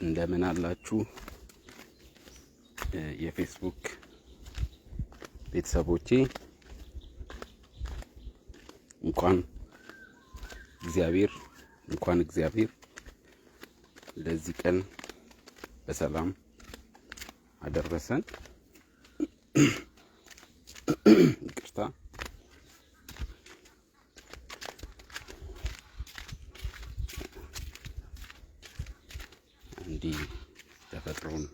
እንደምን አላችሁ የፌስቡክ ቤተሰቦቼ። እንኳን እግዚአብሔር ለዚህ ቀን በሰላም አደረሰን። ይቅርታ። እንዲህ ተፈጥሮን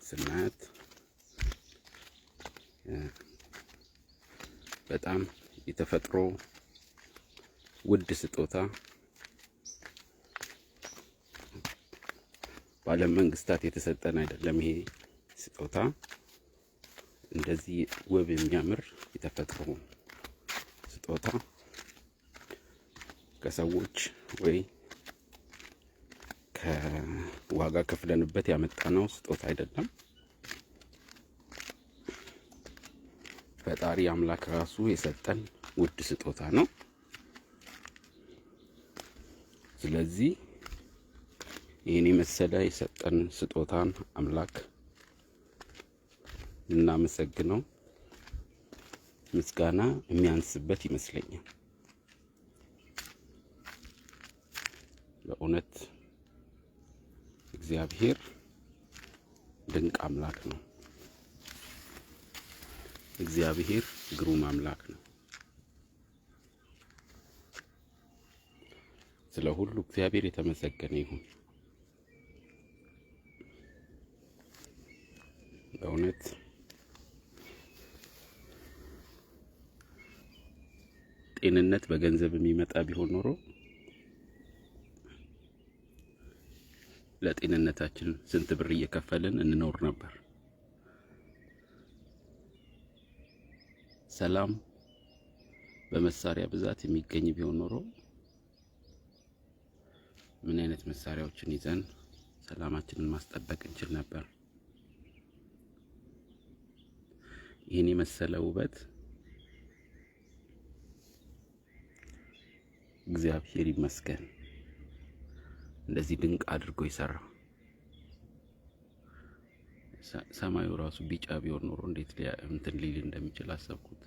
ስናያት በጣም የተፈጥሮ ውድ ስጦታ በዓለም መንግስታት የተሰጠን አይደለም። ይሄ ስጦታ እንደዚህ ውብ የሚያምር የተፈጥሮ ስጦታ ከሰዎች ወይ ከዋጋ ከፍለንበት ያመጣነው ስጦታ አይደለም። ፈጣሪ አምላክ ራሱ የሰጠን ውድ ስጦታ ነው። ስለዚህ ይህን የመሰለ የሰጠን ስጦታን አምላክ እናመሰግነው። ምስጋና የሚያንስበት ይመስለኛል። በእውነት እግዚአብሔር ድንቅ አምላክ ነው። እግዚአብሔር ግሩም አምላክ ነው። ስለ ሁሉ እግዚአብሔር የተመሰገነ ይሁን። በእውነት ጤንነት በገንዘብ የሚመጣ ቢሆን ኖሮ ለጤንነታችን ስንት ብር እየከፈልን እንኖር ነበር። ሰላም በመሳሪያ ብዛት የሚገኝ ቢሆን ኖሮ ምን አይነት መሳሪያዎችን ይዘን ሰላማችንን ማስጠበቅ እንችል ነበር። ይህን የመሰለ ውበት እግዚአብሔር ይመስገን እንደዚህ ድንቅ አድርጎ ይሰራ። ሰማዩ ራሱ ቢጫ ቢሆን ኖሮ እንዴት እንትን ሊል እንደሚችል አሰብኩት።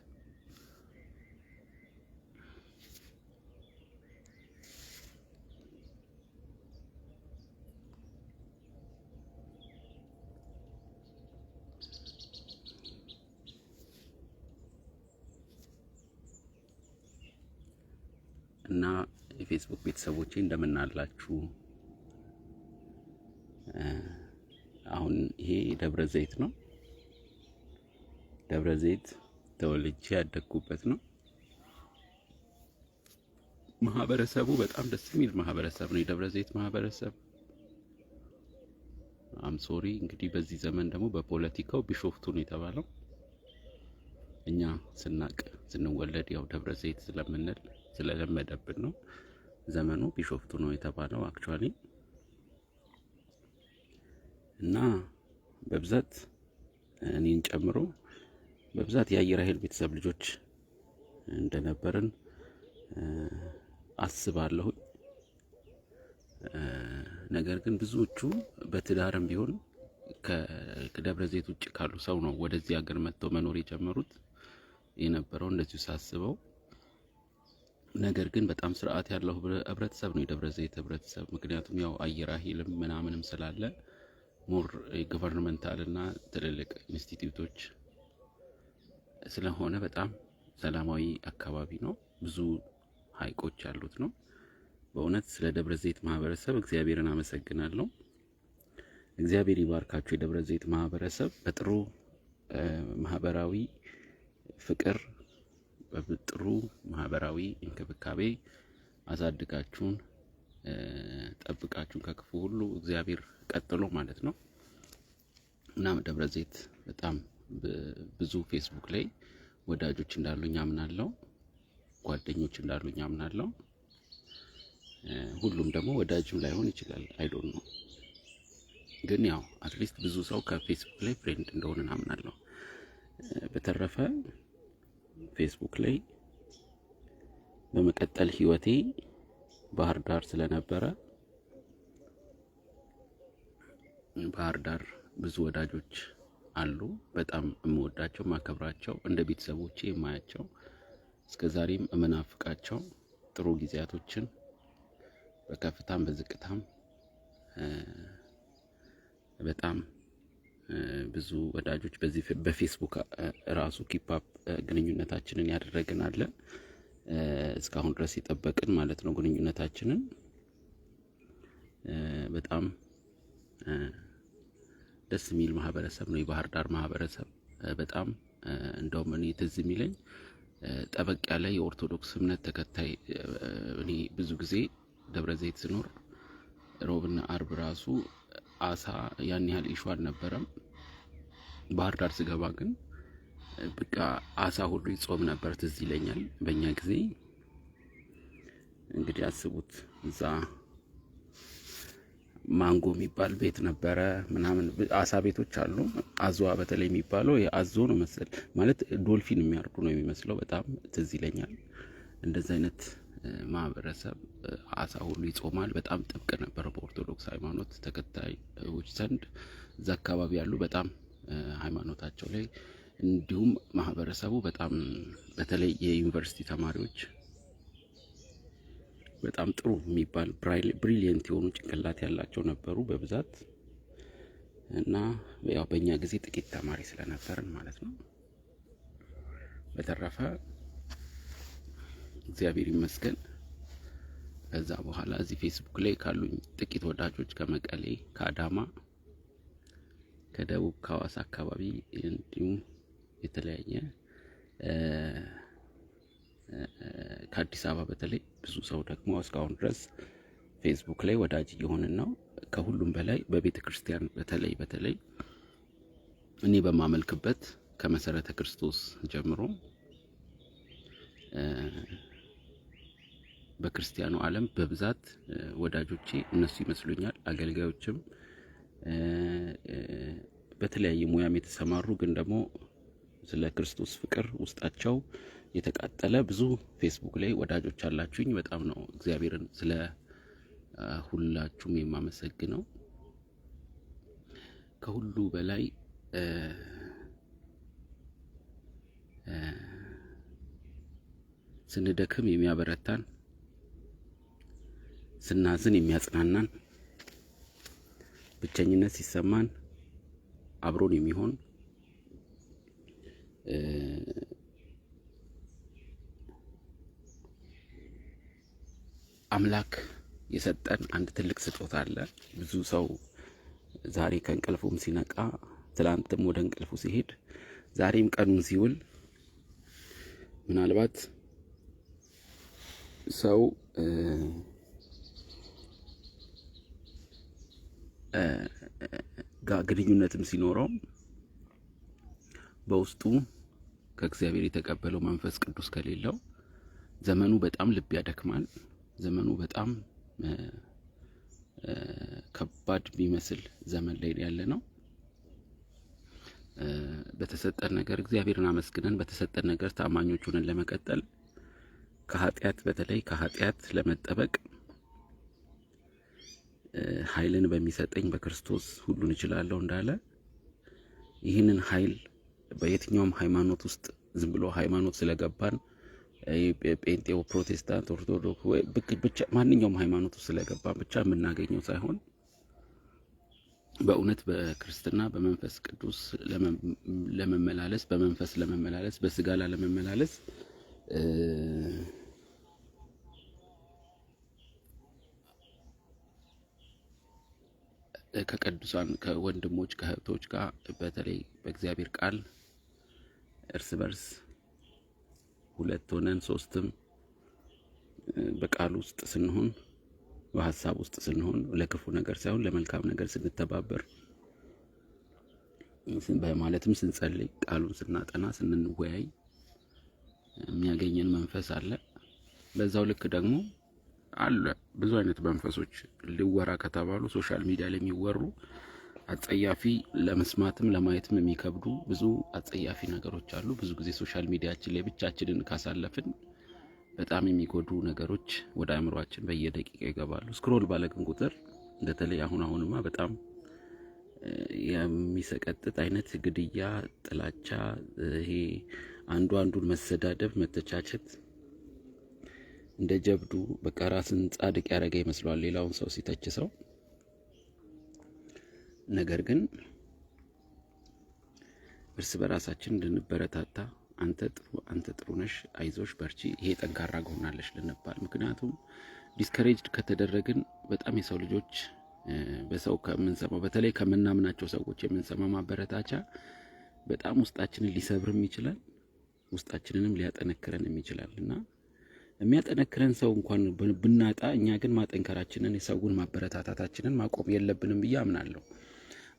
እና የፌስቡክ ቤተሰቦቼ እንደምን አላችሁ? አሁን ይሄ ደብረ ዘይት ነው። ደብረ ዘይት ተወልጄ ያደግኩበት ነው። ማህበረሰቡ በጣም ደስ የሚል ማህበረሰብ ነው። የደብረ ዘይት ማህበረሰብ ሶሪ እንግዲህ በዚህ ዘመን ደግሞ በፖለቲካው ቢሾፍቱ ነው የተባለው። እኛ ስንወለድ ያው ደብረ ዘይት ስለምንል ስለለመደብን ነው ዘመኑ ቢሾፍቱ ነው የተባለው አክቹአሊ። እና በብዛት እኔን ጨምሮ በብዛት የአየር ኃይል ቤተሰብ ልጆች እንደነበርን አስባለሁ። ነገር ግን ብዙዎቹ በትዳርም ቢሆን ከደብረ ዘይት ውጭ ካሉ ሰው ነው ወደዚህ ሀገር መጥተው መኖር የጀመሩት የነበረው እንደዚሁ ሳስበው። ነገር ግን በጣም ስርዓት ያለው ህብረተሰብ ነው የደብረ ዘይት ህብረተሰብ። ምክንያቱም ያው አየር ኃይልም ምናምንም ስላለ ሞር ገቨርንመንታል እና ትልልቅ ኢንስቲትዩቶች ስለሆነ በጣም ሰላማዊ አካባቢ ነው። ብዙ ሀይቆች ያሉት ነው። በእውነት ስለ ደብረ ዘይት ማህበረሰብ እግዚአብሔርን አመሰግናለሁ። እግዚአብሔር ይባርካችሁ። የደብረ ዘይት ማህበረሰብ በጥሩ ማህበራዊ ፍቅር፣ በጥሩ ማህበራዊ እንክብካቤ አሳድጋችሁን ጠብቃችሁን ከክፉ ሁሉ እግዚአብሔር ቀጥሎ ማለት ነው። እና ደብረ ዘይት በጣም ብዙ ፌስቡክ ላይ ወዳጆች እንዳሉኝ አምናለሁ፣ ጓደኞች እንዳሉኝ አምናለሁ። ሁሉም ደግሞ ወዳጅም ላይሆን ይችላል፣ አይ ዶንት ኖ። ግን ያው አትሊስት ብዙ ሰው ከፌስቡክ ላይ ፍሬንድ እንደሆነ አምናለሁ። በተረፈ ፌስቡክ ላይ በመቀጠል ህይወቴ ባህር ዳር ስለነበረ ባህር ዳር ብዙ ወዳጆች አሉ። በጣም የምወዳቸው ማከብራቸው፣ እንደ ቤተሰቦቼ የማያቸው፣ እስከዛሬም እመናፍቃቸው ጥሩ ጊዜያቶችን በከፍታም በዝቅታም በጣም ብዙ ወዳጆች በዚህ በፌስቡክ ራሱ ኪፓፕ ግንኙነታችንን ያደረግን አለ። እስካሁን ድረስ የጠበቅን ማለት ነው ግንኙነታችንን። በጣም ደስ የሚል ማህበረሰብ ነው የባህር ዳር ማህበረሰብ። በጣም እንደውም እኔ ትዝ የሚለኝ ጠበቅ ያለ የኦርቶዶክስ እምነት ተከታይ እኔ ብዙ ጊዜ ደብረ ዘይት ስኖር ሮብና አርብ ራሱ አሳ ያን ያህል ኢሹ አልነበረም። ባህር ዳር ስገባ ግን በቃ አሳ ሁሉ ይጾም ነበር ትዝ ይለኛል። በእኛ ጊዜ እንግዲህ አስቡት፣ እዛ ማንጎ የሚባል ቤት ነበረ ምናምን አሳ ቤቶች አሉ። አዞዋ በተለይ የሚባለው የአዞ ነው መሰል ማለት ዶልፊን የሚያርዱ ነው የሚመስለው። በጣም ትዝ ይለኛል። እንደዚህ አይነት ማህበረሰብ አሳ ሁሉ ይጾማል። በጣም ጥብቅ ነበር በኦርቶዶክስ ሃይማኖት ተከታዮች ዘንድ። እዛ አካባቢ ያሉ በጣም ሃይማኖታቸው ላይ እንዲሁም ማህበረሰቡ በጣም በተለይ የዩኒቨርሲቲ ተማሪዎች በጣም ጥሩ የሚባል ብሪሊየንት የሆኑ ጭንቅላት ያላቸው ነበሩ በብዛት። እና ያው በእኛ ጊዜ ጥቂት ተማሪ ስለነበርን ማለት ነው። በተረፈ እግዚአብሔር ይመስገን። ከዛ በኋላ እዚህ ፌስቡክ ላይ ካሉኝ ጥቂት ወዳጆች ከመቀሌ፣ ከአዳማ፣ ከደቡብ ከሐዋሳ አካባቢ እንዲሁም የተለያየ ከአዲስ አበባ በተለይ ብዙ ሰው ደግሞ እስካሁን ድረስ ፌስቡክ ላይ ወዳጅ እየሆንን ነው። ከሁሉም በላይ በቤተ ክርስቲያን በተለይ እኔ በማመልክበት ከመሰረተ ክርስቶስ ጀምሮ በክርስቲያኑ ዓለም በብዛት ወዳጆቼ እነሱ ይመስሉኛል። አገልጋዮችም በተለያየ ሙያም የተሰማሩ ግን ደግሞ ስለ ክርስቶስ ፍቅር ውስጣቸው የተቃጠለ ብዙ ፌስቡክ ላይ ወዳጆች አላችሁኝ። በጣም ነው እግዚአብሔርን ስለ ሁላችሁም የማመሰግነው። ከሁሉ በላይ ስንደክም የሚያበረታን፣ ስናዝን የሚያጽናናን፣ ብቸኝነት ሲሰማን አብሮን የሚሆን አምላክ የሰጠን አንድ ትልቅ ስጦታ አለ። ብዙ ሰው ዛሬ ከእንቅልፉም ሲነቃ ትላንትም ወደ እንቅልፉ ሲሄድ ዛሬም ቀኑን ሲውል ምናልባት ሰው ግንኙነትም ሲኖረው በውስጡ ከእግዚአብሔር የተቀበለው መንፈስ ቅዱስ ከሌለው ዘመኑ በጣም ልብ ያደክማል። ዘመኑ በጣም ከባድ ቢመስል ዘመን ላይ ያለ ነው። በተሰጠን ነገር እግዚአብሔርን አመስግነን በተሰጠን ነገር ታማኞች ሆነን ለመቀጠል ከኃጢአት በተለይ ከኃጢአት ለመጠበቅ ኃይልን በሚሰጠኝ በክርስቶስ ሁሉን እችላለሁ እንዳለ ይህንን ኃይል በየትኛውም ሃይማኖት ውስጥ ዝም ብሎ ሃይማኖት ስለገባን ጴንጤው፣ ፕሮቴስታንት፣ ኦርቶዶክስ ብቻ ማንኛውም ሃይማኖት ውስጥ ስለገባን ብቻ የምናገኘው ሳይሆን በእውነት በክርስትና በመንፈስ ቅዱስ ለመመላለስ በመንፈስ ለመመላለስ በስጋ ለመመላለስ ከቅዱሳን ከወንድሞች ከእህቶች ጋር በተለይ በእግዚአብሔር ቃል እርስ በርስ ሁለት ሆነን ሶስትም በቃል ውስጥ ስንሆን በሐሳብ ውስጥ ስንሆን ለክፉ ነገር ሳይሆን ለመልካም ነገር ስንተባበር በማለትም ስንጸልይ ቃሉን ስናጠና ስንወያይ የሚያገኘን መንፈስ አለ። በዛው ልክ ደግሞ አለ ብዙ አይነት መንፈሶች ሊወራ ከተባሉ ሶሻል ሚዲያ ላይ የሚወሩ አጸያፊ ለመስማትም ለማየትም የሚከብዱ ብዙ አጸያፊ ነገሮች አሉ። ብዙ ጊዜ ሶሻል ሚዲያችን ላይ ብቻችንን ካሳለፍን በጣም የሚጎዱ ነገሮች ወደ አእምሮአችን በየደቂቃው ይገባሉ። ስክሮል ባለቅን ቁጥር በተለይ አሁንማ በጣም የሚሰቀጥጥ አይነት ግድያ፣ ጥላቻ፣ ይሄ አንዱ አንዱን መሰዳደብ፣ መተቻቸት እንደ ጀብዱ በቃ ራስን ጻድቅ ያደረገ ይመስለዋል ሌላውን ሰው ሲተች ሰው። ነገር ግን እርስ በራሳችን እንድንበረታታ አንተ ጥሩ ነሽ፣ አይዞሽ፣ በርቺ፣ ይሄ ጠንካራ ጎናለሽ ልንባል። ምክንያቱም ዲስከሬጅድ ከተደረግን በጣም የሰው ልጆች በሰው ከምንሰማው በተለይ ከምናምናቸው ሰዎች የምንሰማው ማበረታቻ በጣም ውስጣችንን ሊሰብርም ይችላል፣ ውስጣችንንም ሊያጠነክረንም ይችላልና የሚያጠነክረን ሰው እንኳን ብናጣ እኛ ግን ማጠንከራችንን የሰውን ማበረታታታችንን ማቆም የለብንም ብዬ አምናለሁ።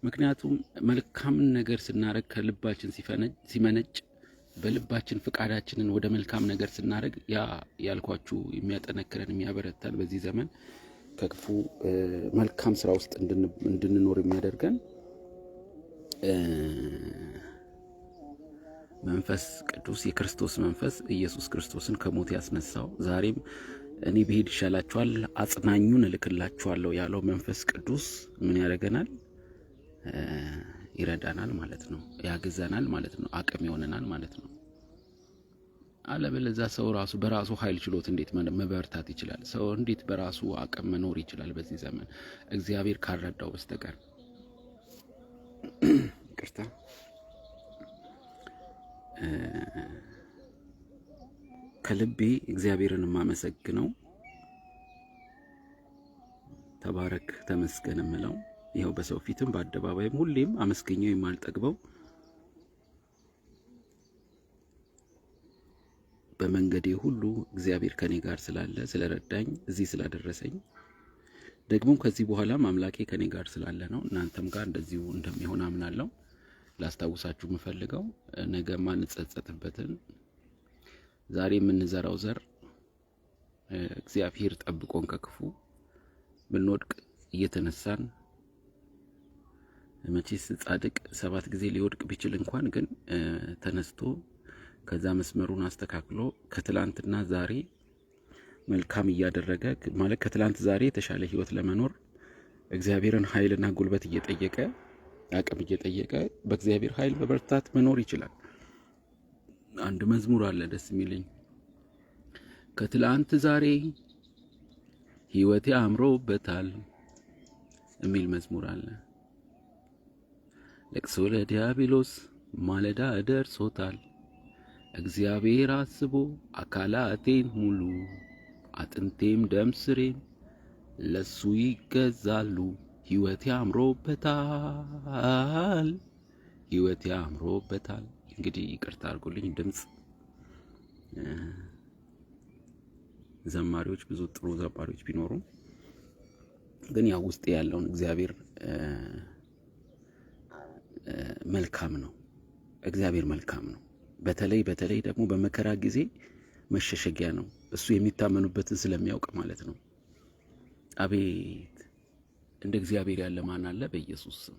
ምክንያቱም መልካም ነገር ስናረግ ከልባችን ሲመነጭ በልባችን ፍቃዳችንን ወደ መልካም ነገር ስናረግ ያ ያልኳችሁ የሚያጠነክረን የሚያበረታን በዚህ ዘመን ከክፉ መልካም ስራ ውስጥ እንድንኖር የሚያደርገን መንፈስ ቅዱስ የክርስቶስ መንፈስ ኢየሱስ ክርስቶስን ከሞት ያስነሳው ዛሬም እኔ ብሄድ ይሻላችኋል አጽናኙን እልክላችኋለሁ ያለው መንፈስ ቅዱስ ምን ያደርገናል? ይረዳናል ማለት ነው፣ ያግዘናል ማለት ነው፣ አቅም ይሆነናል ማለት ነው። አለበለዚያ ሰው ራሱ በራሱ ኃይል ችሎት እንዴት መበርታት ይችላል? ሰው እንዴት በራሱ አቅም መኖር ይችላል በዚህ ዘመን እግዚአብሔር ካልረዳው በስተቀር? ይቅርታ። ከልቤ እግዚአብሔርን ማመሰግነው ተባረክ ተመስገን እምለው ይሄው በሰው ፊትም በአደባባይም ሁሌም አመስገኘው የማልጠግበው በመንገዴ ሁሉ እግዚአብሔር ከኔ ጋር ስላለ ስለረዳኝ እዚህ ስላደረሰኝ ደግሞ ከዚህ በኋላ አምላኬ ከኔ ጋር ስላለ ነው። እናንተም ጋር እንደዚሁ እንደሚሆን አምናለሁ። ላስታውሳችሁ የምፈልገው ነገ ማንጸጸትበትን ዛሬ የምንዘራው ዘር እግዚአብሔር ጠብቆን ከክፉ ብንወድቅ እየተነሳን መቼስ ጻድቅ 7 ጊዜ ሊወድቅ ቢችል እንኳን ግን ተነስቶ ከዛ መስመሩን አስተካክሎ ከትላንትና ዛሬ መልካም እያደረገ ማለት ከትላንት ዛሬ የተሻለ ህይወት ለመኖር እግዚአብሔርን ኃይልና ጉልበት እየጠየቀ አቅም እየጠየቀ በእግዚአብሔር ኃይል በበርታት መኖር ይችላል። አንድ መዝሙር አለ ደስ የሚለኝ ከትላንት ዛሬ ህይወቴ አምሮበታል የሚል መዝሙር አለ። ለቅሶ ለዲያብሎስ ማለዳ ደርሶታል፣ እግዚአብሔር አስቦ አካላቴን ሙሉ አጥንቴም ደም ስሬም ለሱ ይገዛሉ። ህይወቴ አምሮበታል፣ ህይወቴ አምሮበታል። እንግዲህ ይቅርታ አድርጉልኝ ድምጽ ዘማሪዎች ብዙ ጥሩ ዘማሪዎች ቢኖሩም ግን ያው ውስጥ ያለውን እግዚአብሔር መልካም ነው። እግዚአብሔር መልካም ነው። በተለይ ደግሞ በመከራ ጊዜ መሸሸጊያ ነው። እሱ የሚታመኑበትን ስለሚያውቅ ማለት ነው። አቤት እንደ እግዚአብሔር ያለ ማን አለ? በኢየሱስ ስም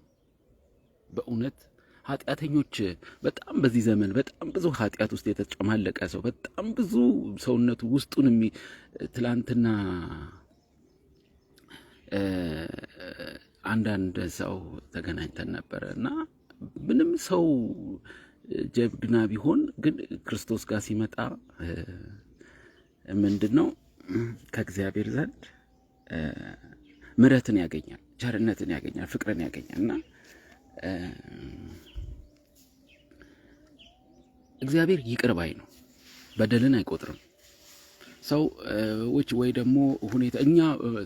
በእውነት ኃጢአተኞች በጣም በዚህ ዘመን በጣም ብዙ ኃጢአት ውስጥ የተጨማለቀ ሰው በጣም ብዙ ሰውነቱ ውስጡን ትላንትና አንዳንድ ሰው ተገናኝተን ነበርና ምንም ሰው ጀብድና ቢሆን ግን ክርስቶስ ጋር ሲመጣ ምንድነው ከእግዚአብሔር ዘንድ ምሕረትን ያገኛል፣ ቸርነትን ያገኛል፣ ፍቅርን ያገኛልና እግዚአብሔር ይቅር ባይ ነው። በደልን አይቆጥርም። ሰው ወይ ደግሞ ሁኔታ እኛ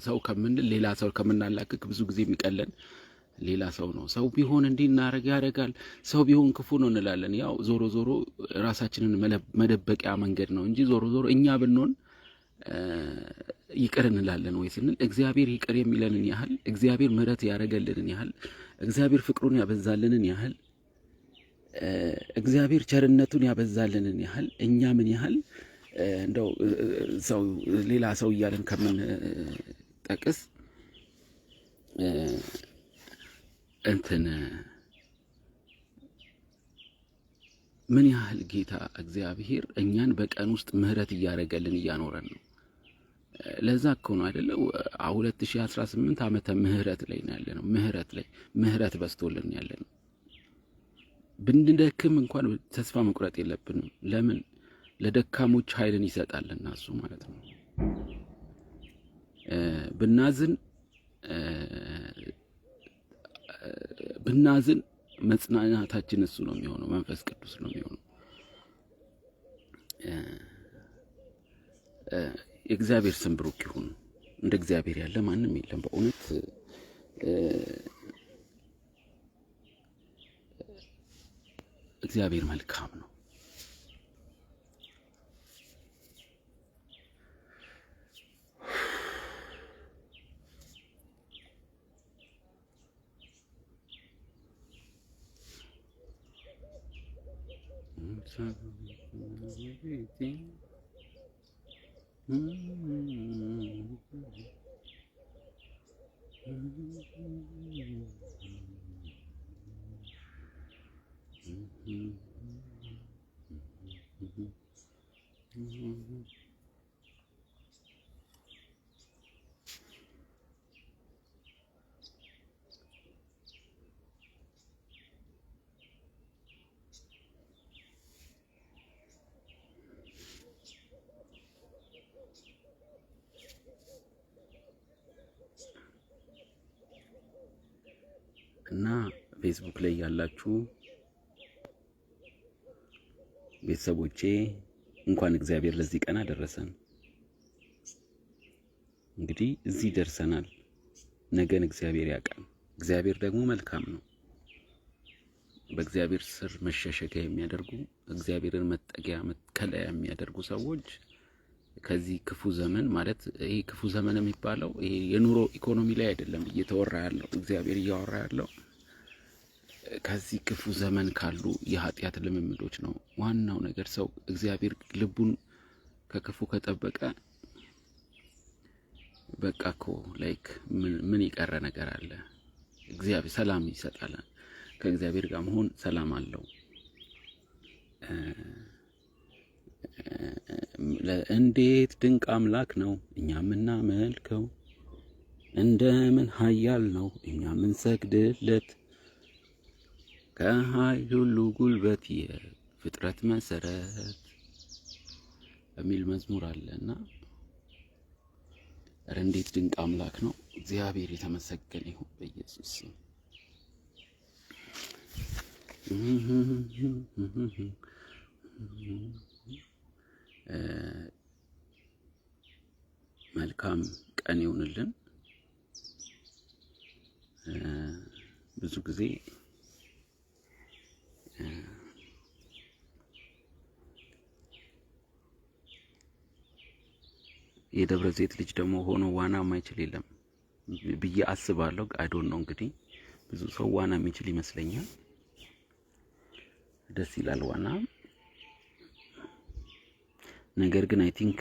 ሰው ከምንል ሌላ ሰው ከምናላክክ ብዙ ጊዜ የሚቀለን ሌላ ሰው ነው። ሰው ቢሆን እንዲናረግ ያደርጋል፣ ሰው ቢሆን ክፉ ነው እንላለን። ያው ዞሮ ራሳችንን መደበቂያ መንገድ ነው እንጂ ዞሮ እኛ ብንሆን ይቅር እንላለን ወይ ስንል እግዚአብሔር ይቅር የሚለንን ያህል እግዚአብሔር ምሕረት ያደረገልንን ያህል እግዚአብሔር ፍቅሩን ያበዛልንን ያህል እግዚአብሔር ቸርነቱን ያበዛልንን ያህል እኛ ምን ያህል እንደው ሰው ሌላ ሰው እያለን ከምን ጠቅስ ምን ያህል ጌታ እግዚአብሔር እኛን በቀን ውስጥ ምሕረት እያደረገልን እያኖረን ነው። ለዛ እኮ ነው አይደለ 2018 ዓመተ ምህረት ላይ ነው ያለነው። ምህረት በስቶልን ያለነው። ብንደክም እንኳን ተስፋ መቁረጥ የለብንም። ለምን? ለደካሞች ኃይልን ይሰጣልና እሱ ማለት ነው። ብናዝን መጽናናታችን እሱ ነው የሚሆነው፣ መንፈስ ቅዱስ ነው የሚሆነው። የእግዚአብሔር ስም ብሩክ ይሁን። እንደ እግዚአብሔር ያለ ማንም የለም በእውነት። እግዚአብሔር መልካም ነው። እና ፌስቡክ ላይ ያላችሁ ቤተሰቦቼ እንኳን እግዚአብሔር ለዚህ ቀን አደረሰን። እንግዲህ እዚህ ደርሰናል። ነገን እግዚአብሔር ያውቃል። እግዚአብሔር ደግሞ መልካም ነው። በእግዚአብሔር ስር መሸሸጊያ የሚያደርጉ እግዚአብሔርን መጠጊያ መከለያ የሚያደርጉ ሰዎች ከዚህ ክፉ ዘመን ማለት ይሄ ክፉ ዘመን የሚባለው ይሄ የኑሮ ኢኮኖሚ ላይ አይደለም እየተወራ ያለው። እግዚአብሔር እያወራ ያለው ከዚህ ክፉ ዘመን ካሉ የኃጢአት ልምምዶች ነው። ዋናው ነገር ሰው እግዚአብሔር ልቡን ከክፉ ከጠበቀ በቃ እኮ ላይክ ምን ይቀረ ነገር አለ? እግዚአብሔር ሰላም ይሰጣል። ከእግዚአብሔር ጋር መሆን ሰላም አለው። እንዴት ድንቅ አምላክ ነው እኛ የምናመልከው፣ እንደምን ኃያል ነው እኛ የምንሰግድለት፣ ከኃይል ሁሉ ጉልበት የፍጥረት መሰረት የሚል መዝሙር አለና እንዴት ድንቅ አምላክ ነው። እግዚአብሔር የተመሰገነ ይሁን በኢየሱስ ስም። መልካም ቀን ይሁንልን። ብዙ ጊዜ የደብረ ዘይት ልጅ ደግሞ ሆኖ ዋና ማይችል የለም ብዬ አስባለሁ። አይዶን ነው እንግዲህ ብዙ ሰው ዋና የሚችል ይመስለኛል። ደስ ይላል ዋና። ነገር ግን አይ ቲንክ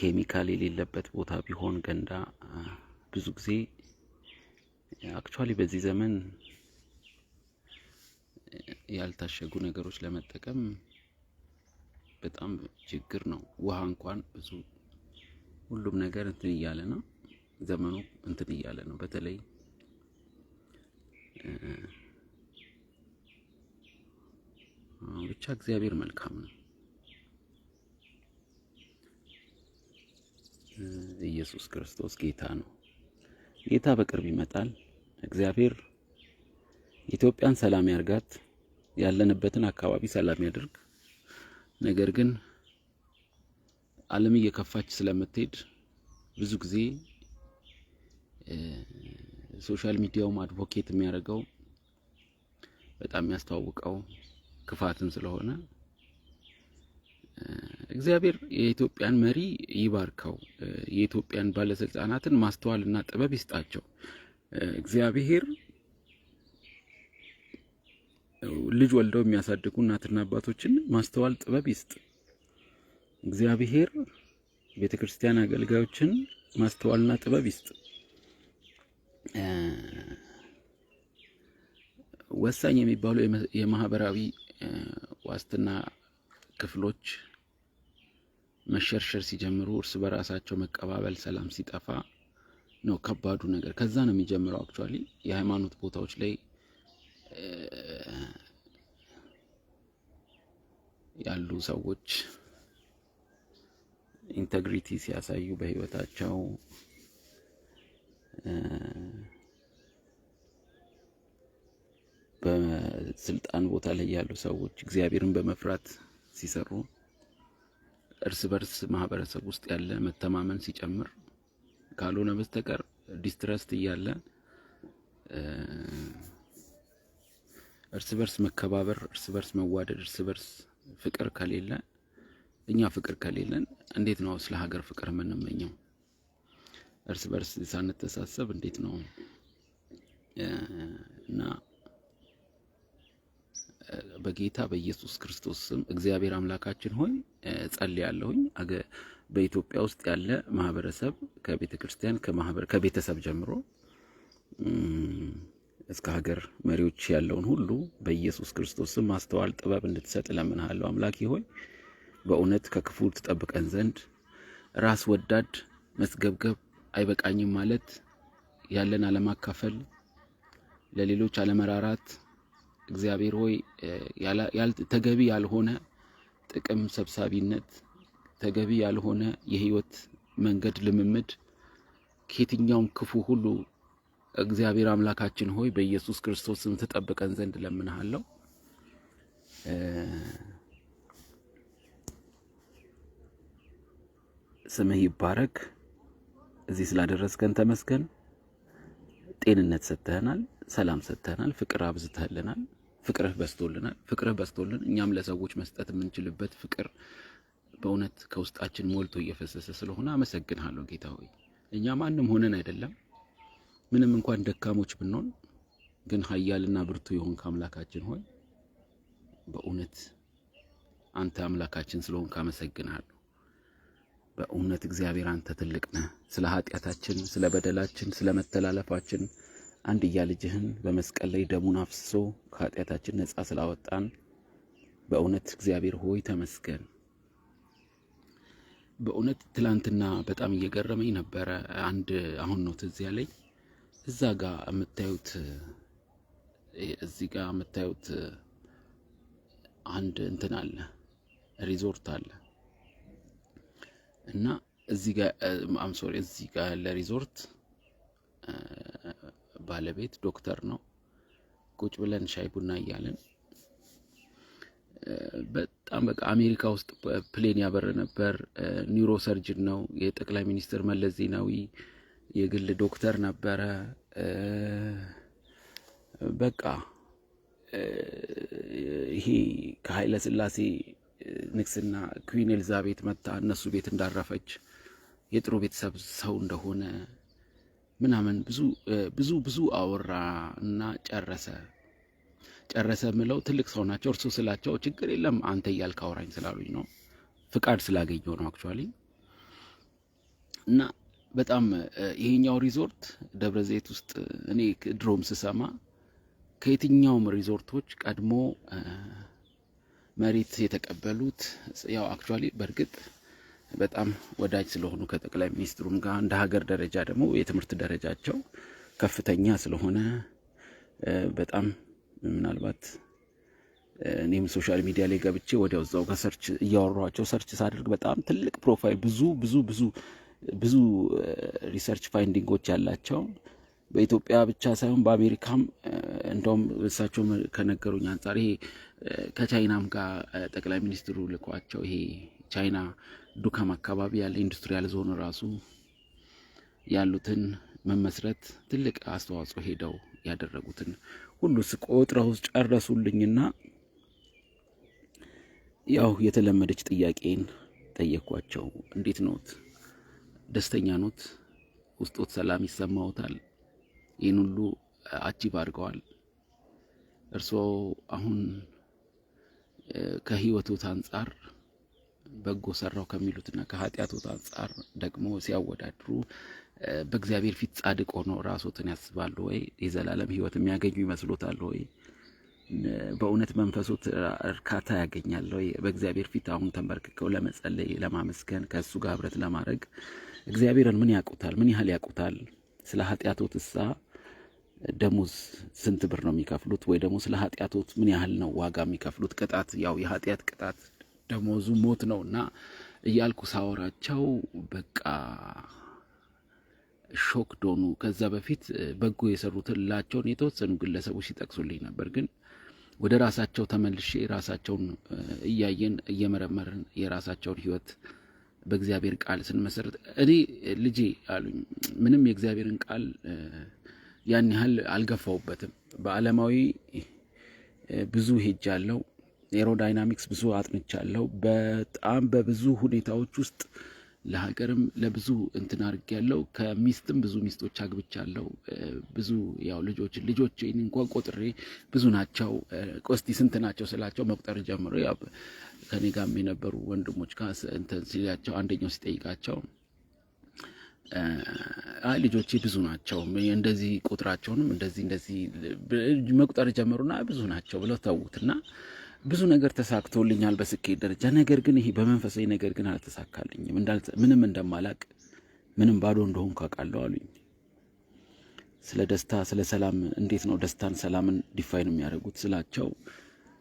ኬሚካል የሌለበት ቦታ ቢሆን ገንዳ ብዙ ጊዜ አክቹአሊ በዚህ ዘመን ያልታሸጉ ነገሮች ለመጠቀም በጣም ችግር ነው። ውሃ እንኳን ብዙ ሁሉም ነገር እንትን እያለ ነው። ዘመኑ እንትን እያለ ነው። በተለይ ብቻ እግዚአብሔር መልካም ነው። ኢየሱስ ክርስቶስ ጌታ ነው። ጌታ በቅርብ ይመጣል። እግዚአብሔር ኢትዮጵያን ሰላም ያርጋት፣ ያለንበትን አካባቢ ሰላም ያድርግ። ነገር ግን ዓለም እየከፋች ስለምትሄድ ብዙ ጊዜ ሶሻል ሚዲያውም አድቮኬት የሚያደርገው በጣም የሚያስተዋውቀው ክፋትን ስለሆነ እግዚአብሔር የኢትዮጵያን መሪ ይባርከው። የኢትዮጵያን ባለስልጣናትን ማስተዋልና ጥበብ ይስጣቸው። እግዚአብሔር ልጅ ወልደው የሚያሳድጉ እናትና አባቶችን ማስተዋል ጥበብ ይስጥ። እግዚአብሔር ቤተክርስቲያን አገልጋዮችን ማስተዋልና ጥበብ ይስጥ። ወሳኝ የሚባሉ የማህበራዊ ዋስትና ክፍሎች መሸርሸር ሲጀምሩ እርስ በራሳቸው መቀባበል ሰላም ሲጠፋ ነው ከባዱ ነገር። ከዛ ነው የሚጀምረው። አክቹአሊ የሃይማኖት ቦታዎች ላይ ያሉ ሰዎች ኢንተግሪቲ ሲያሳዩ በህይወታቸው በስልጣን ቦታ ላይ ያሉ ሰዎች እግዚአብሔርን በመፍራት ሲሰሩ እርስ በርስ ማህበረሰብ ውስጥ ያለ መተማመን ሲጨምር ካልሆነ በስተቀር ዲስትረስት እያለ እርስ በርስ መከባበር፣ እርስ በርስ መዋደድ፣ እርስ በርስ ፍቅር ከሌለ እኛ ፍቅር ከሌለን እንዴት ነው ስለ ሀገር ፍቅር የምንመኘው? እርስ በርስ ሳንተሳሰብ እንዴት ነው? እና በጌታ በኢየሱስ ክርስቶስ ስም እግዚአብሔር አምላካችን ሆይ ጸልያለሁኝ። በኢትዮጵያ ውስጥ ያለ ማህበረሰብ ከቤተክርስቲያን ከቤተሰብ ጀምሮ እስከ ሀገር መሪዎች ያለውን ሁሉ በኢየሱስ ክርስቶስ ስም ማስተዋል ጥበብ እንድትሰጥ ለምንሃለሁ። አምላኬ ሆይ በእውነት ከክፉ ተጠብቀን ዘንድ ራስ ወዳድ መስገብገብ አይበቃኝም ማለት ያለን አለማካፈል ለሌሎች አለመራራት እግዚአብሔር ሆይ ተገቢ ያልሆነ ጥቅም ሰብሳቢነት ተገቢ ያልሆነ የህይወት መንገድ ልምምድ ከየትኛውም ክፉ ሁሉ እግዚአብሔር አምላካችን ሆይ በኢየሱስ ክርስቶስ ስም ተጠብቀን ዘንድ ለምንሃለሁ። ስምህ ይባረክ። እዚህ ስላደረስከን ተመስገን። ጤንነት ሰጥተናል፣ ሰላም ሰጥተናል፣ ፍቅር አብዝተህልናል። ፍቅርህ በስቶልን እኛም ለሰዎች መስጠት የምንችልበት ፍቅር በእውነት ከውስጣችን ሞልቶ እየፈሰሰ ስለሆነ አመሰግንሃለሁ ጌታ ሆይ። እኛ ማንም ሆነን አይደለም፣ ምንም እንኳን ደካሞች ብንሆን ግን ኃያልና ብርቱ የሆንክ አምላካችን ሆይ በእውነት አንተ አምላካችን ስለሆንክ አመሰግንሃለሁ። በእውነት እግዚአብሔር አንተ ትልቅ ነህ። ስለ ኃጢያታችን፣ ስለ በደላችን፣ ስለ መተላለፋችን አንድያ ልጅህን በመስቀል ላይ ደሙን አፍስሶ ከኃጢያታችን ነፃ ስላወጣን በእውነት እግዚአብሔር ሆይ ተመስገን። በእውነት ትላንትና በጣም እየገረመኝ ነበር። አሁን ነው ትዝ ያለኝ እዚህ ጋር የምታዩት አንድ እንትን አለ፣ ሪዞርት አለ እና እዚህ ጋር ያለ ሪዞርት ባለቤት ዶክተር ነው። ቁጭ ብለን ሻይ ቡና እያለን በጣም በቃ አሜሪካ ውስጥ ፕሌን ያበር ነበር። ኒውሮ ሰርጅን ነው። የጠቅላይ ሚኒስትር መለስ ዜናዊ የግል ዶክተር ነበረ። በቃ ይሄ ከኃይለ ሥላሴ ንግስና ኩዊን ኤልዛቤት መጣ እነሱ ቤት እንዳረፈች የጥሩ ቤተሰብ ሰው እንደሆነ ምናምን ብዙ አወራ እና ጨረሰ ምለው ትልቅ ሰው ናቸው። እርሱ ስላቸው ችግር የለም አንተ እያልክ አውራኝ ስላሉኝ ነው፣ ፍቃድ ስላገኘው ነው አክቹአሊ። እና በጣም ይሄኛው ሪዞርት ደብረ ዘይት ውስጥ እኔ ድሮም ስሰማ ከየትኛውም ሪዞርቶች ቀድሞ መሬት የተቀበሉት ያው አክቹአሊ በርግጥ በጣም ወዳጅ ስለሆኑ ከጠቅላይ ሚኒስትሩም ጋር እንደ ሀገር ደረጃ ደግሞ የትምህርት ደረጃቸው ከፍተኛ ስለሆነ በጣም ምናልባት እኔም ሶሻል ሚዲያ ላይ ገብቼ ወዲያው እዛው ከሰርች እያወራኋቸው ሰርች ሳደርግ በጣም ትልቅ ፕሮፋይል ብዙ ሪሰርች ፋይንዲንጎች ያላቸው በኢትዮጵያ ብቻ ሳይሆን በአሜሪካም እንደውም እሳቸው ከነገሩኝ አንፃር ይሄ ከቻይናም ጋር ጠቅላይ ሚኒስትሩ ልኳቸው ይሄ ቻይና ዱካም አካባቢ ያለ ኢንዱስትሪያል ዞን ራሱ ያሉትን መመስረት ትልቅ አስተዋጽኦ ሄደው ያደረጉትን ሁሉ ስቆጥረው ጨረሱልኝና ያው የተለመደች ጥያቄን ጠየኳቸው። እንዴት ኖት? ደስተኛ ኖት? ውስጦት ሰላም ይሰማዎታል? ይህን ሁሉ አቺቭ አድርገዋል። እርስዎ አሁን ከህይወቶት አንፃር በጎ ሰራው ከሚሉትና ከኃጢያቶት አንፃር ደግሞ ሲያወዳድሩ በእግዚአብሔር ፊት ጻድቅ ሆነው ራስዎትን ያስባሉ ወይ? የዘላለም ህይወት የሚያገኙ ይመስሎታል ወይ? በእውነት መንፈሱ እርካታ ያገኛል ወይ? በእግዚአብሔር ፊት አሁን ተንበርክከው ለመጸለይ ለማመስገን ከእሱ ጋር ህብረት ለማድረግ እግዚአብሔርን ምን ያውቁታል? ምን ያህል ያውቁታል? ስለ ኃጢአቶት እሳ ደሞዝ ስንት ብር ነው የሚከፍሉት? ወይ ደግሞ ስለ ኃጢአቶት ምን ያህል ነው ዋጋ የሚከፍሉት? ቅጣት ያው የኃጢአት ቅጣት ደሞዙ ሞት ነውና እያልኩ ሳወራቸው በቃ ሾክ ዶኑ። ከዛ በፊት በጎ የሰሩትላቸውን የተወሰኑ ግለሰቦች ሲጠቅሱልኝ ነበር። ግን ወደ ራሳቸው ተመልሼ ራሳቸውን እያየን እየመረመርን የራሳቸውን ህይወት በእግዚአብሔር ቃል ስንመሰረት እኔ ልጄ አሉኝ ምንም የእግዚአብሔርን ቃል ያን ያህል አልገፋውበትም። በዓለማዊ ብዙ ሄጃለሁ፣ ኤሮዳይናሚክስ ብዙ አጥንቻለሁ። በጣም በብዙ ሁኔታዎች ውስጥ ለሀገርም ለብዙ እንትን አድርጌያለሁ። ከሚስትም ብዙ ሚስቶች አግብቻለሁ። ብዙ ያው ልጆች እንኳን ቆጥሬ ብዙ ናቸው። ቆስቲ ስንት ናቸው ስላቸው መቁጠር ጀምሮ ያው ከኔ ጋርም የነበሩ ወንድሞች ጋር እንትን ሲላቸው አንደኛው ሲጠይቃቸው አይ ልጆቼ ብዙ ናቸው እንደዚህ ቁጥራቸውንም እንደዚህ መቁጠር ጀመሩና ብዙ ናቸው ብለው ተውትና ብዙ ነገር ተሳክቶልኛል በስኬት ደረጃ። ነገር ግን ይሄ በመንፈሳዊ ነገር ግን አልተሳካልኝም። ምንም እንደማላቅ ምንም ባዶ እንደሆንኩ አውቃለሁ አሉኝ። ስለ ደስታ ስለ ሰላም እንዴት ነው ደስታን ሰላምን ዲፋይን የሚያደርጉት ስላቸው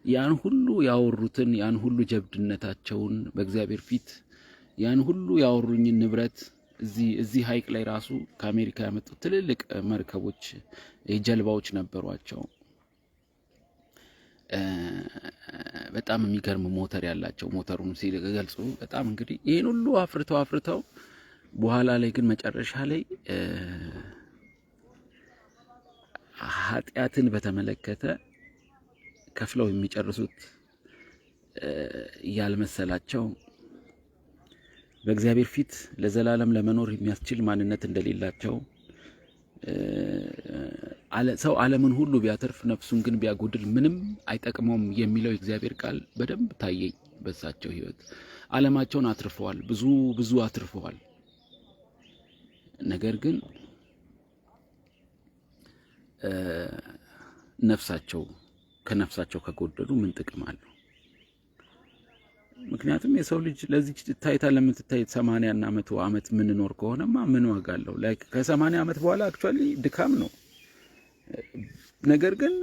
ያን ሁሉ ያወሩትን ያን ሁሉ ጀብድነታቸውን በእግዚአብሔር ፊት ያን ሁሉ ያወሩኝን ንብረት እዚህ ሐይቅ ላይ ራሱ ከአሜሪካ ያመጡት ትልልቅ መርከቦች የጀልባዎች ነበሯቸው። በጣም የሚገርም ሞተር ያላቸው ሞተሩን ሲገልጹ በጣም እንግዲህ ይሄን ሁሉ አፍርተው በኋላ ላይ ግን መጨረሻ ላይ ኃጢአትን በተመለከተ ከፍለው የሚጨርሱት ያልመሰላቸው በእግዚአብሔር ፊት ለዘላለም ለመኖር የሚያስችል ማንነት እንደሌላቸው ሰው ዓለምን ሁሉ ቢያተርፍ ነፍሱን ግን ቢያጎድል ምንም አይጠቅመውም የሚለው የእግዚአብሔር ቃል በደንብ ታየኝ። በሳቸው ህይወት ዓለማቸውን አትርፈዋል፣ ብዙ አትርፈዋል። ነገር ግን ከነፍሳቸው ከጎደሉ ምን ጥቅም አለው? ምክንያቱም የሰው ልጅ ለዚህ ታይታ ለምትታይ 80 እና 100 ዓመት ምን ኖር ከሆነማ ምን ዋጋ አለው? ላይክ ከ80 ዓመት በኋላ አክቹአሊ ድካም ነው። ነገር ግን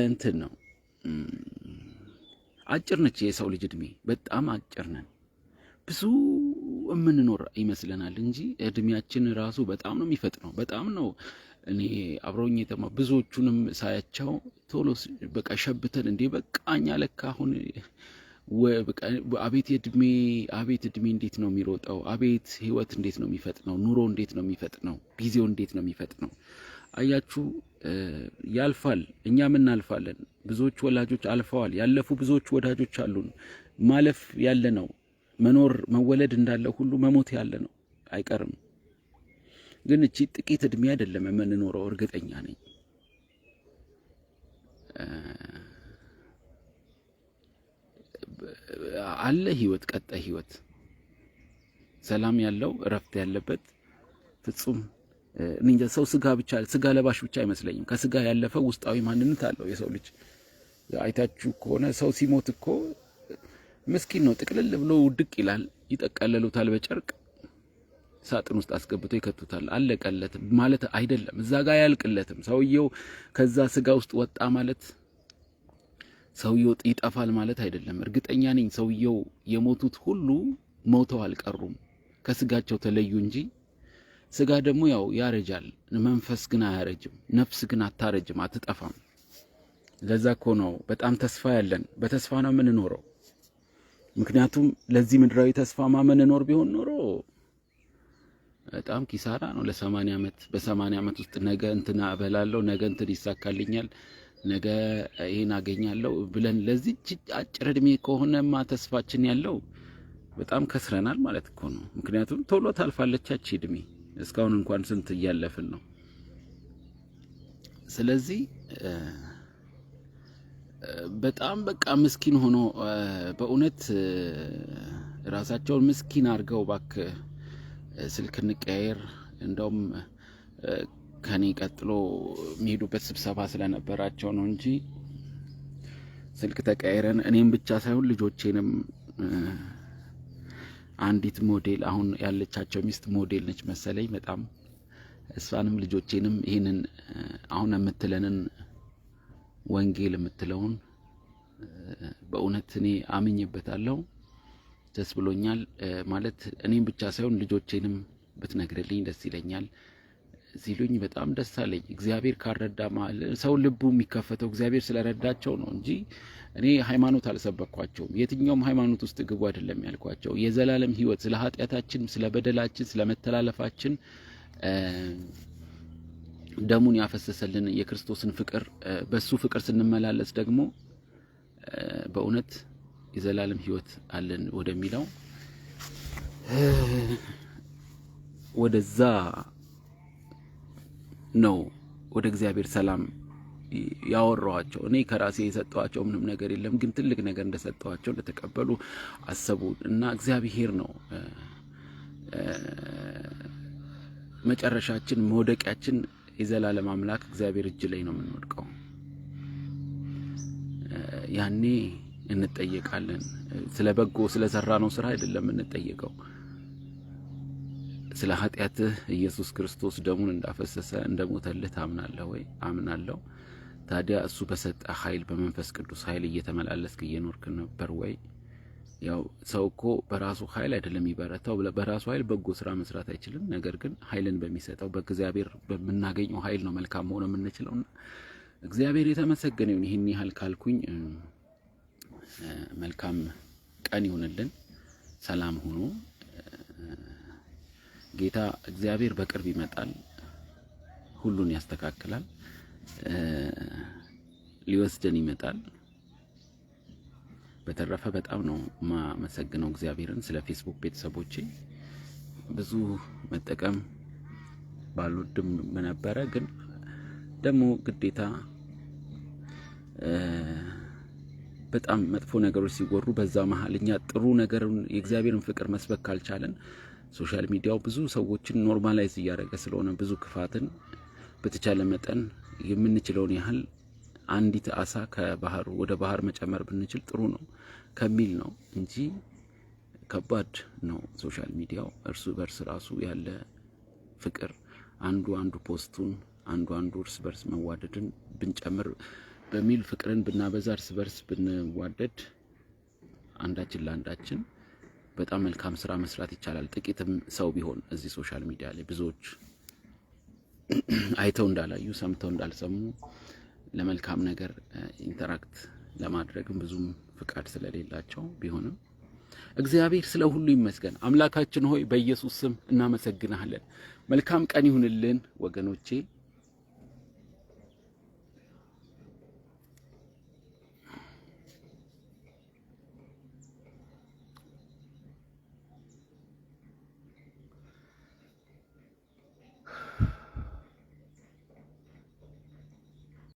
እንትን ነው አጭር ነች የሰው ልጅ እድሜ፣ በጣም አጭር ነን። ብዙ የምንኖር ይመስለናል እንጂ እድሜያችን ራሱ በጣም ነው የሚፈጥነው። በጣም ነው እኔ አብረውኝ ብዙዎቹንም ሳያቸው ቶሎ በቃ ሸብተን እንዴ በቃኛ ለካ አሁን አቤት እድሜ እንዴት ነው የሚሮጠው! አቤት ህይወት እንዴት ነው የሚፈጥነው! ኑሮ እንዴት ነው የሚፈጥነው! ጊዜው እንዴት ነው የሚፈጥነው! አያችሁ፣ ያልፋል፣ እኛም እናልፋለን። ብዙዎች ወላጆች አልፈዋል፣ ያለፉ ብዙዎች ወዳጆች አሉን። ማለፍ ያለ ነው። መኖር መወለድ እንዳለ ሁሉ መሞት ያለ ነው፣ አይቀርም። ግን እቺ ጥቂት እድሜ አይደለም የምንኖረው፣ እርግጠኛ ነኝ። አለ ህይወት፣ ቀጣይ ህይወት፣ ሰላም ያለው እረፍት ያለበት ፍጹም እንጃ። ሰው ስጋ ለባሽ ብቻ አይመስለኝም። ከስጋ ያለፈ ውስጣዊ ማንነት አለው የሰው ልጅ። አይታችሁ ከሆነ ሰው ሲሞት እኮ ምስኪን ነው፣ ጥቅልል ብሎ ውድቅ ይላል። ይጠቀለሉታል በጨርቅ ሳጥን ውስጥ አስገብቶ ይከቱታል። አለቀለት ማለት አይደለም። እዛ ጋር ያልቅለትም። ሰውየው ከዛ ስጋ ውስጥ ወጣ ማለት ሰውየው ይጠፋል ማለት አይደለም። እርግጠኛ ነኝ ሰውየው የሞቱት ሁሉ ሞተው አልቀሩም፣ ከስጋቸው ተለዩ እንጂ። ስጋ ደግሞ ያው ያረጃል፣ መንፈስ ግን አያረጅም። ነፍስ ግን አታረጅም፣ አትጠፋም። ለዛ እኮ ነው በጣም ተስፋ ያለን። በተስፋ ነው የምንኖረው። ምክንያቱም ለዚህ ምድራዊ ተስፋ ማመንኖር ቢሆን ኖሮ በጣም ኪሳራ ነው። ለ80 ዓመት በ80 ዓመት ውስጥ ነገ እንትና እበላለሁ፣ ነገ እንትን ይሳካልኛል፣ ነገ ይሄን አገኛለሁ ብለን ለዚህ አጭር እድሜ ከሆነማ ተስፋችን ያለው በጣም ከስረናል ማለት እኮ ነው። ምክንያቱም ቶሎ ታልፋለች እድሜ። እስካሁን እንኳን ስንት እያለፍን ነው። ስለዚህ በጣም በቃ ምስኪን ሆኖ በእውነት ራሳቸውን ምስኪን አድርገው ባክ ስልክ እንቀያየር። እንደውም ከኔ ቀጥሎ የሚሄዱበት ስብሰባ ስለነበራቸው ነው እንጂ ስልክ ተቀያይረን እኔም ብቻ ሳይሆን ልጆቼንም አንዲት ሞዴል አሁን ያለቻቸው ሚስት ሞዴል ነች መሰለኝ በጣም እሷንም ልጆቼንም ይሄንን አሁን የምትለንን ወንጌል የምትለውን በእውነት እኔ አምኜበታለሁ። ደስ ብሎኛል። ማለት እኔም ብቻ ሳይሆን ልጆቼንም ብትነግርልኝ ደስ ይለኛል ሲሉኝ በጣም ደስ አለኝ። እግዚአብሔር ካረዳ ሰው ልቡ የሚከፈተው እግዚአብሔር ስለረዳቸው ነው እንጂ እኔ ሃይማኖት አልሰበኳቸውም። የትኛውም ሃይማኖት ውስጥ ግቡ አይደለም ያልኳቸው። የዘላለም ሕይወት ስለ ኃጢአታችን፣ ስለ በደላችን፣ ስለ መተላለፋችን ደሙን ያፈሰሰልን የክርስቶስን ፍቅር በሱ ፍቅር ስንመላለስ ደግሞ በእውነት የዘላለም ሕይወት አለን ወደሚለው ወደዛ ነው ወደ እግዚአብሔር ሰላም ያወራዋቸው። እኔ ከራሴ የሰጠዋቸው ምንም ነገር የለም፣ ግን ትልቅ ነገር እንደሰጠዋቸው እንደተቀበሉ አሰቡ እና እግዚአብሔር ነው መጨረሻችን መውደቂያችን የዘላለም አምላክ እግዚአብሔር እጅ ላይ ነው የምንወድቀው። ያኔ እንጠየቃለን። ስለ በጎ ስለሰራነው ስራ አይደለም እንጠየቀው። ስለ ኃጢአትህ ኢየሱስ ክርስቶስ ደሙን እንዳፈሰሰ እንደሞተልህ ታምናለህ ወይ? አምናለሁ። ታዲያ እሱ በሰጠ ኃይል በመንፈስ ቅዱስ ኃይል እየተመላለስክ እየኖርክ ነበር ወይ? ያው ሰው እኮ በራሱ ኃይል አይደለም ይበረታው። በራሱ ኃይል በጎ ስራ መስራት አይችልም። ነገር ግን ኃይልን በሚሰጠው በእግዚአብሔር በመናገኘው ኃይል ነው መልካም መሆን የምንችለውና እግዚአብሔር የተመሰገነ ይሁን። ይሄን ያህል ካልኩኝ መልካም ቀን ይሁንልን። ሰላም ሁኑ። ጌታ እግዚአብሔር በቅርብ ይመጣል፣ ሁሉን ያስተካክላል፣ ሊወስደን ይመጣል። በተረፈ በጣም ነው ማመሰግነው እግዚአብሔርን ስለ ፌስቡክ ቤተሰቦቼ። ብዙ መጠቀም ባልወድም ነበረ፣ ግን ደግሞ ግዴታ በጣም መጥፎ ነገሮች ሲወሩ በዛ መሀል እኛ ጥሩ ነገርን የእግዚአብሔርን ፍቅር መስበክ ካልቻለን ሶሻል ሚዲያው ብዙ ሰዎችን ኖርማላይዝ እያደረገ ስለሆነ ብዙ ክፋትን በተቻለ መጠን የምንችለውን ያህል አንዲት አሳ ከባህሩ ወደ ባህር መጨመር ብንችል ጥሩ ነው ከሚል ነው እንጂ ከባድ ነው ሶሻል ሚዲያው። እርሱ በርስ ራሱ ያለ ፍቅር አንዱ ፖስቱን አንዱ እርስ በርስ መዋደድን ብንጨምር በሚል ፍቅርን ብናበዛ እርስ በርስ ብንዋደድ አንዳችን ለአንዳችን በጣም መልካም ስራ መስራት ይቻላል። ጥቂትም ሰው ቢሆን እዚህ ሶሻል ሚዲያ ላይ ብዙዎች አይተው እንዳላዩ ሰምተው እንዳልሰሙ ለመልካም ነገር ኢንተራክት ለማድረግም ብዙም ፍቃድ ስለሌላቸው ቢሆንም እግዚአብሔር ስለ ሁሉ ይመስገን። አምላካችን ሆይ በኢየሱስ ስም እናመሰግናለን። መልካም ቀን ይሁንልን ወገኖቼ።